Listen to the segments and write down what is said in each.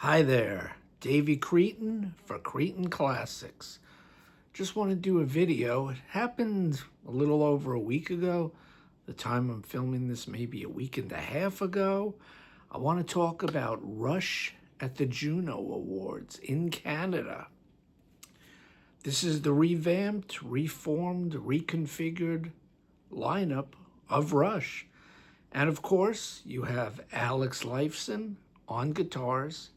Hi there, Davey Cretin for Cretin Classics. Just want to do a video. It happened a little over a week ago. The time I'm filming this, maybe a week and a half ago. I want to talk about Rush at the Juno Awards in Canada. This is the revamped, reformed, reconfigured lineup of Rush. And of course, you have Alex Lifeson on guitars.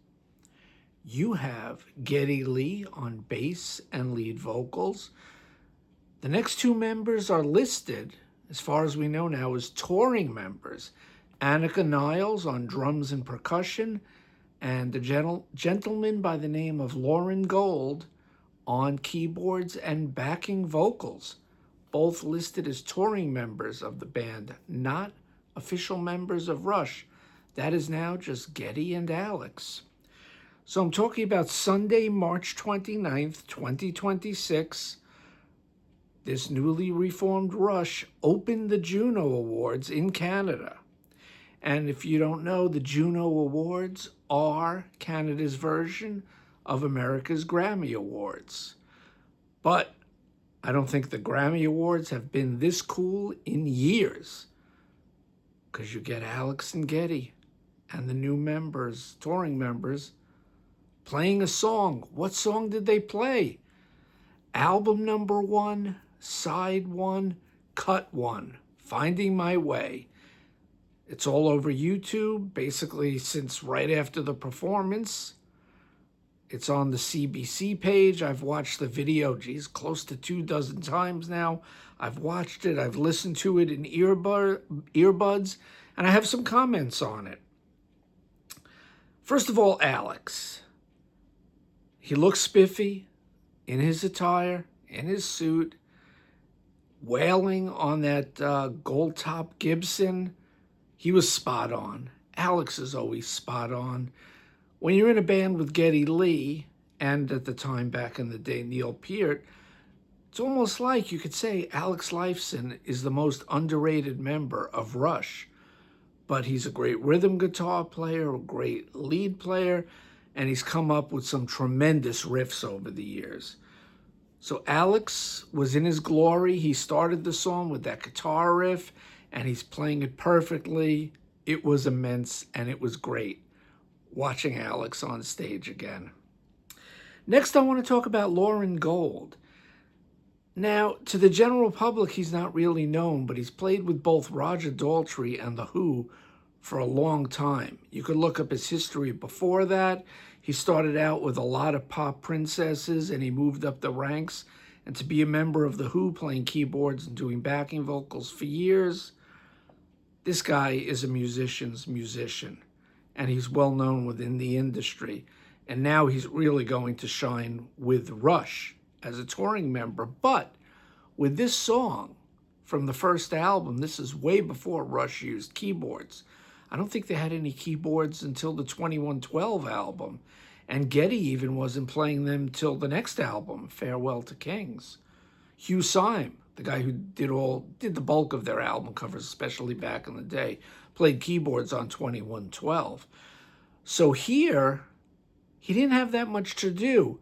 You have Geddy Lee on bass and lead vocals. The next two members are listed, as far as we know now, as touring members. Anika Niles on drums and percussion, and the gentleman by the name of Lauren Gold on keyboards and backing vocals. Both listed as touring members of the band, not official members of Rush. That is now just Geddy and Alex. So I'm talking about Sunday, March 29th, 2026. This newly reformed Rush opened the Juno Awards in Canada. And if you don't know, the Juno Awards are Canada's version of America's Grammy Awards. But I don't think the Grammy Awards have been this cool in years, because you get Alex and Geddy and the new members, touring members, playing a song. What song did they play? Album number 1, side 1, cut 1, Finding My Way. It's all over YouTube, basically since right after the performance. It's on the CBC page. I've watched the video, close to 24 times now. I've watched it, I've listened to it in earbuds, and I have some comments on it. First of all, Alex. He looks spiffy in his attire, in his suit, wailing on that gold top Gibson. He was spot on. Alex is always spot on. When you're in a band with Geddy Lee, and at the time back in the day, Neil Peart, it's almost like you could say Alex Lifeson is the most underrated member of Rush. But he's a great rhythm guitar player, a great lead player, and he's come up with some tremendous riffs over the years. So Alex was in his glory. He started the song with that guitar riff, and he's playing it perfectly. It was immense, and it was great watching Alex on stage again. Next, I want to talk about Lauren Gold. Now, to the general public, he's not really known, but he's played with both Roger Daltrey and The Who for a long time. You could look up his history before that. He started out with a lot of pop princesses, and he moved up the ranks. And to be a member of The Who, playing keyboards and doing backing vocals for years, this guy is a musician's musician, and he's well known within the industry. And now he's really going to shine with Rush as a touring member. But with this song from the first album, this is way before Rush used keyboards. I don't think they had any keyboards until the 2112 album. And Geddy even wasn't playing them till the next album, Farewell to Kings. Hugh Syme, the guy who did the bulk of their album covers, especially back in the day, played keyboards on 2112. So here, he didn't have that much to do.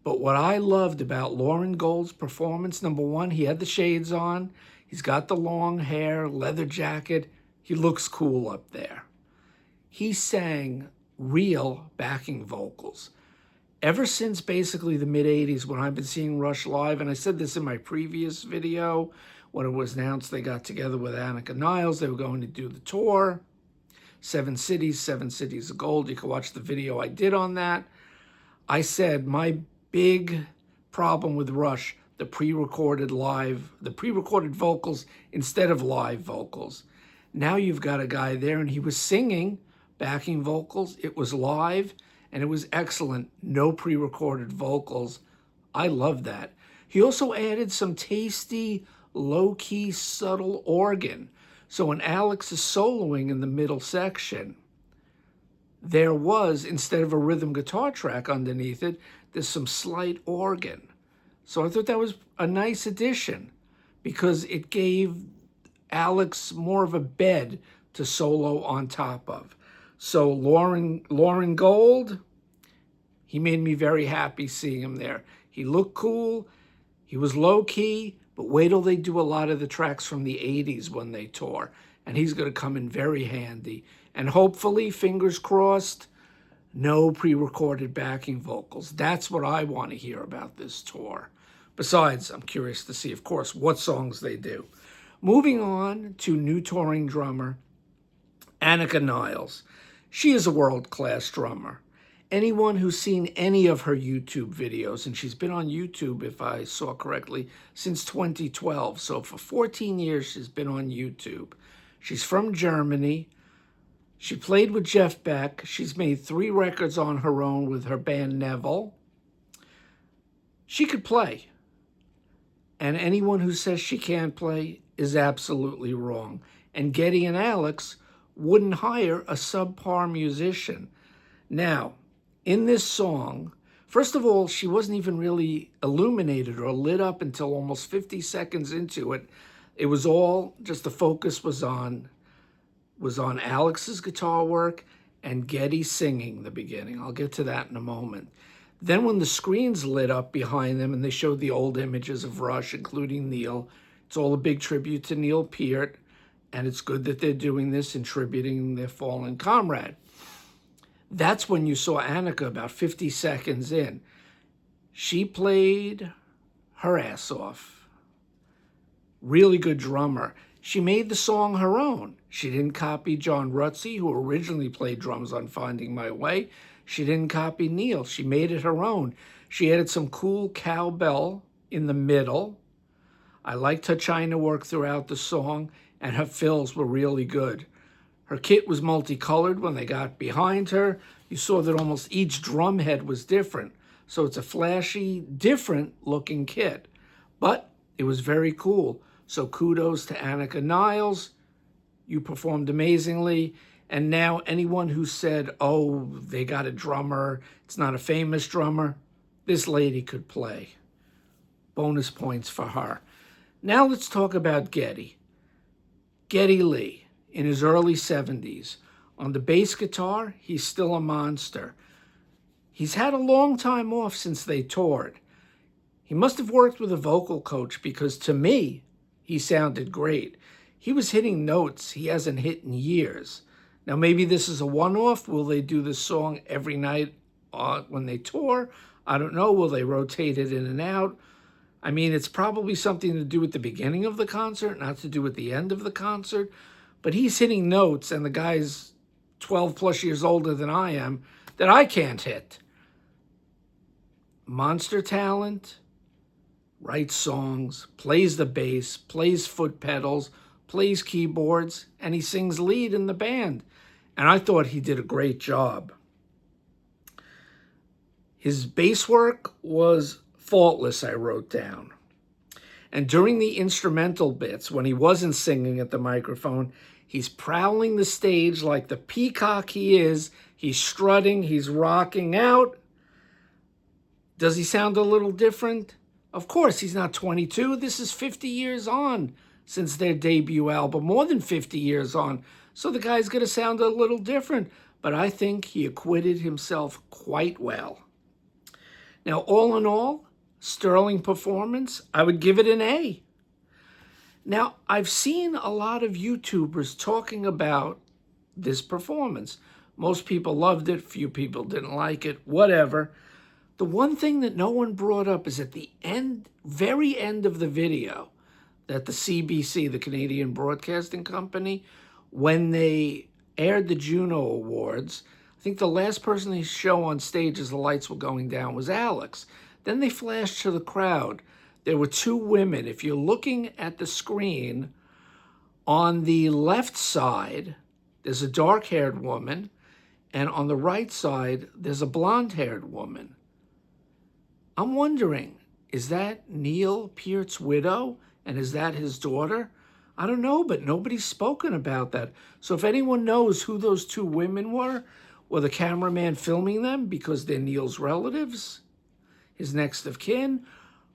But what I loved about Lauren Gold's performance, number one, he had the shades on. He's got the long hair, leather jacket. He looks cool up there. He sang real backing vocals. Ever since basically the mid-'80s, when I've been seeing Rush live, and I said this in my previous video, when it was announced they got together with Anika Niles, they were going to do the tour, 7 cities of gold. You can watch the video I did on that. I said my big problem with Rush, the pre-recorded vocals instead of live vocals. Now you've got a guy there, and he was singing backing vocals. It was live, and it was excellent. No pre-recorded vocals. I love that. He also added some tasty, low-key, subtle organ. So when Alex is soloing in the middle section, there was, instead of a rhythm guitar track underneath it, there's some slight organ. So I thought that was a nice addition, because it gave Alex more of a bed to solo on top of. So Lauren Gold, He made me very happy seeing him there. He looked cool. He was low-key, but wait till they do a lot of the tracks from the 80s when they tour. And he's going to come in very handy. And hopefully, fingers crossed, no pre-recorded backing vocals. That's what I want to hear about this tour. Besides, I'm curious to see, of course, what songs they do. Moving on to new touring drummer, Anika Niles. She is a world-class drummer. Anyone who's seen any of her YouTube videos, and she's been on YouTube, if I saw correctly, since 2012. So for 14 years, she's been on YouTube. She's from Germany. She played with Jeff Beck. She's made 3 records on her own with her band Neville. She could play. And anyone who says she can't play is absolutely wrong. And Geddy and Alex wouldn't hire a subpar musician. Now, in this song, first of all, she wasn't even really illuminated or lit up until almost 50 seconds into it. It was all just the focus was on Alex's guitar work and Geddy singing the beginning. I'll get to that in a moment. Then when the screens lit up behind them and they showed the old images of Rush, including Neil, it's all a big tribute to Neil Peart, and it's good that they're doing this and tributing their fallen comrade. That's when you saw Anika about 50 seconds in. She played her ass off. Really good drummer. She made the song her own. She didn't copy John Rutsey, who originally played drums on Finding My Way. She didn't copy Neil. She made it her own. She added some cool cowbell in the middle. I liked her China work throughout the song, and her fills were really good. Her kit was multicolored when they got behind her. You saw that almost each drum head was different. So it's a flashy, different looking kit. But it was very cool. So kudos to Anika Niles. You performed amazingly. And now anyone who said, oh, they got a drummer, it's not a famous drummer, this lady could play. Bonus points for her. Now let's talk about Geddy. Geddy Lee, in his early 70s. On the bass guitar, he's still a monster. He's had a long time off since they toured. He must have worked with a vocal coach because to me, he sounded great. He was hitting notes he hasn't hit in years. Now, maybe this is a one-off. Will they do this song every night when they tour? I don't know. Will they rotate it in and out? I mean, it's probably something to do at the beginning of the concert, not to do at the end of the concert. But he's hitting notes, and the guy's 12 plus years older than I am, that I can't hit. Monster talent, writes songs, plays the bass, plays foot pedals, plays keyboards, and he sings lead in the band. And I thought he did a great job. His bass work was faultless, I wrote down. And during the instrumental bits, when he wasn't singing at the microphone, he's prowling the stage like the peacock he is. He's strutting, he's rocking out. Does he sound a little different? Of course, he's not 22. This is 50 years on since their debut album, more than 50 years on. So the guy's going to sound a little different, but I think he acquitted himself quite well. Now, all in all, sterling performance, I would give it an A. Now, I've seen a lot of YouTubers talking about this performance. Most people loved it, few people didn't like it, whatever. The one thing that no one brought up is at the end, very end of the video, that the CBC, the Canadian Broadcasting Company, when they aired the Juno Awards, I think the last person they show on stage as the lights were going down was Alex. Then they flashed to the crowd. There were 2 women. If you're looking at the screen, on the left side, there's a dark-haired woman, and on the right side, there's a blonde-haired woman. I'm wondering, is that Neil Peart's widow, and is that his daughter? I don't know, but nobody's spoken about that. So if anyone knows who those 2 women were the cameraman filming them because they're Neil's relatives, his next of kin,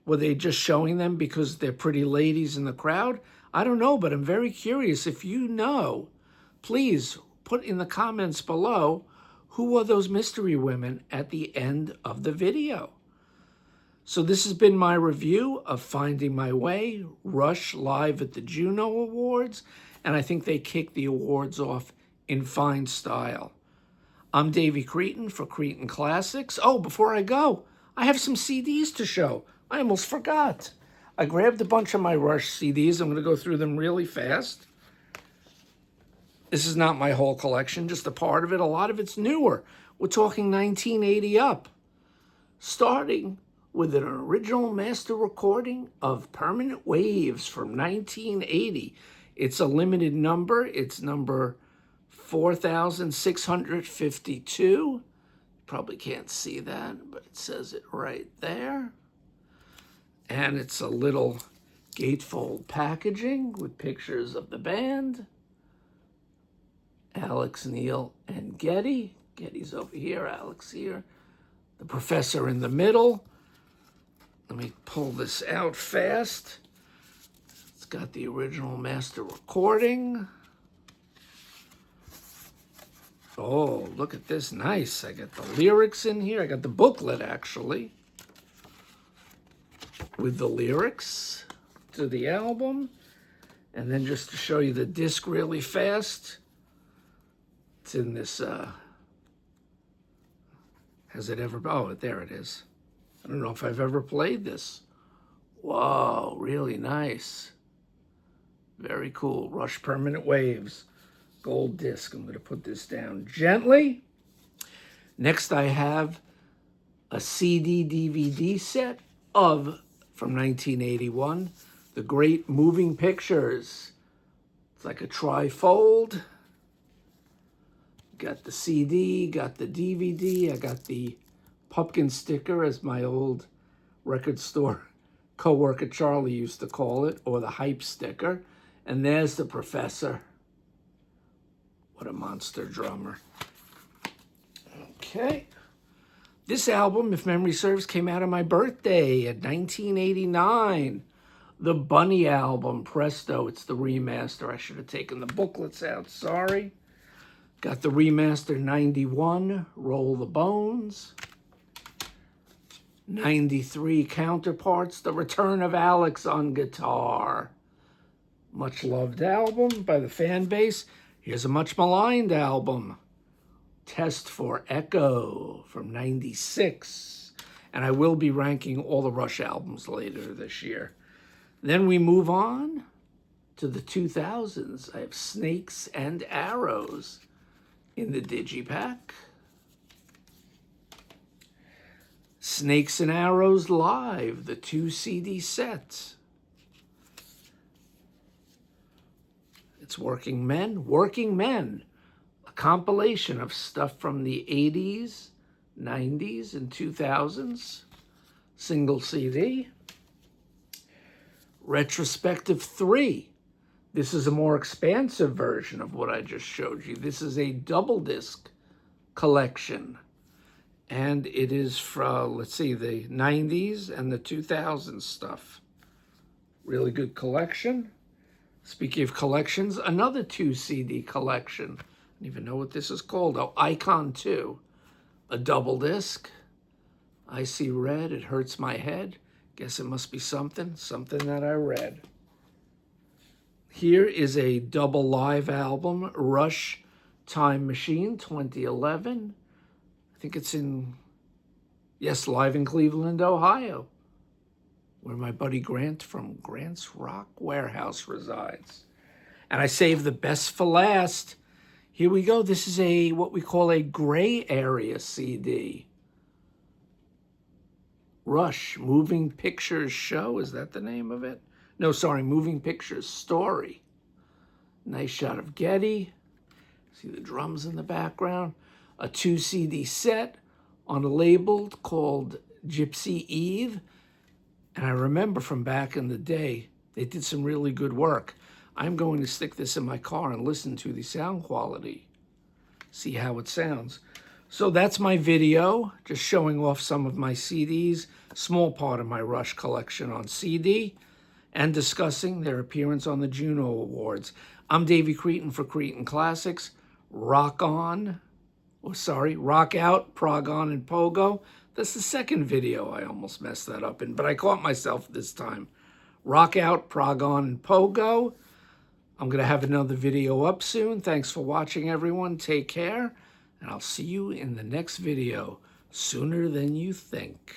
were they just showing them because they're pretty ladies in the crowd? I don't know, but I'm very curious. If you know, please put in the comments below who are those mystery women at the end of the video? So this has been my review of Finding My Way, Rush live at the Juno Awards, and I think they kicked the awards off in fine style. I'm Davey Cretin for Cretin Classics. Oh, before I go, I have some CDs to show. I almost forgot. I grabbed a bunch of my Rush CDs. I'm going to go through them really fast. This is not my whole collection, just a part of it. A lot of it's newer. We're talking 1980 up. Starting with an original master recording of Permanent Waves from 1980. It's a limited number. It's number 4652. Probably can't see that, but it says it right there. And it's a little gatefold packaging with pictures of the band. Alex, Neil, and Getty. Getty's over here, Alex here. The professor in the middle. Let me pull this out fast. It's got the original master recording. Oh, look at this, nice. I got the lyrics in here. I got the booklet, actually, with the lyrics to the album. And then just to show you the disc really fast, it's in this, has it ever, oh, there it is. I don't know if I've ever played this. Whoa, really nice. Very cool. Rush Permanent Waves. Gold disc. I'm going to put this down gently. Next, I have a CD DVD set of, from 1981, The Great Moving Pictures. It's like a trifold. Got the CD, got the DVD, I got the pumpkin sticker, as my old record store co-worker Charlie used to call it, or the hype sticker. And there's the professor. What a monster drummer. Okay. This album, if memory serves, came out on my birthday at 1989. The Bunny album, presto, it's the remaster. I should have taken the booklets out, sorry. Got the remaster 91, Roll the Bones. 93 counterparts, The Return of Alex on guitar. Much loved album by the fan base. Here's a much maligned album, Test for Echo from 96. And I will be ranking all the Rush albums later this year. Then we move on to the 2000s. I have Snakes and Arrows in the Digipack. Snakes and Arrows Live, the 2 CD set. It's Working Men, a compilation of stuff from the 80s, 90s, and 2000s. Single CD. Retrospective 3. This is a more expansive version of what I just showed you. This is a double disc collection. And it is from, let's see, the 90s and the 2000s stuff. Really good collection. Speaking of collections, another 2 CD collection. I don't even know what this is called. Oh, Icon 2. A double disc. I See Red, It Hurts My Head. Guess it must be something that I read. Here is a double live album, Rush Time Machine 2011. I think it's in, yes, live in Cleveland, Ohio, where my buddy Grant from Grant's Rock Warehouse resides. And I saved the best for last. Here we go. This is a what we call a gray area CD. Rush, Moving Pictures Show. Is that the name of it? No, sorry, Moving Pictures Story. Nice shot of Getty. See the drums in the background. A 2 CD set on a label called Gypsy Eve. And I remember from back in the day, they did some really good work. I'm going to stick this in my car and listen to the sound quality. See how it sounds. So that's my video, just showing off some of my CDs, small part of my Rush collection on CD, and discussing their appearance on the Juno Awards. I'm Davey Cretin for Cretin Classics. Rock on, Oh, sorry, Rock Out, Prog On, and Pogo. That's the second video. I almost messed that up in, but I caught myself this time. Rock Out, Prog On, and Pogo. I'm going to have another video up soon. Thanks for watching, everyone. Take care, and I'll see you in the next video sooner than you think.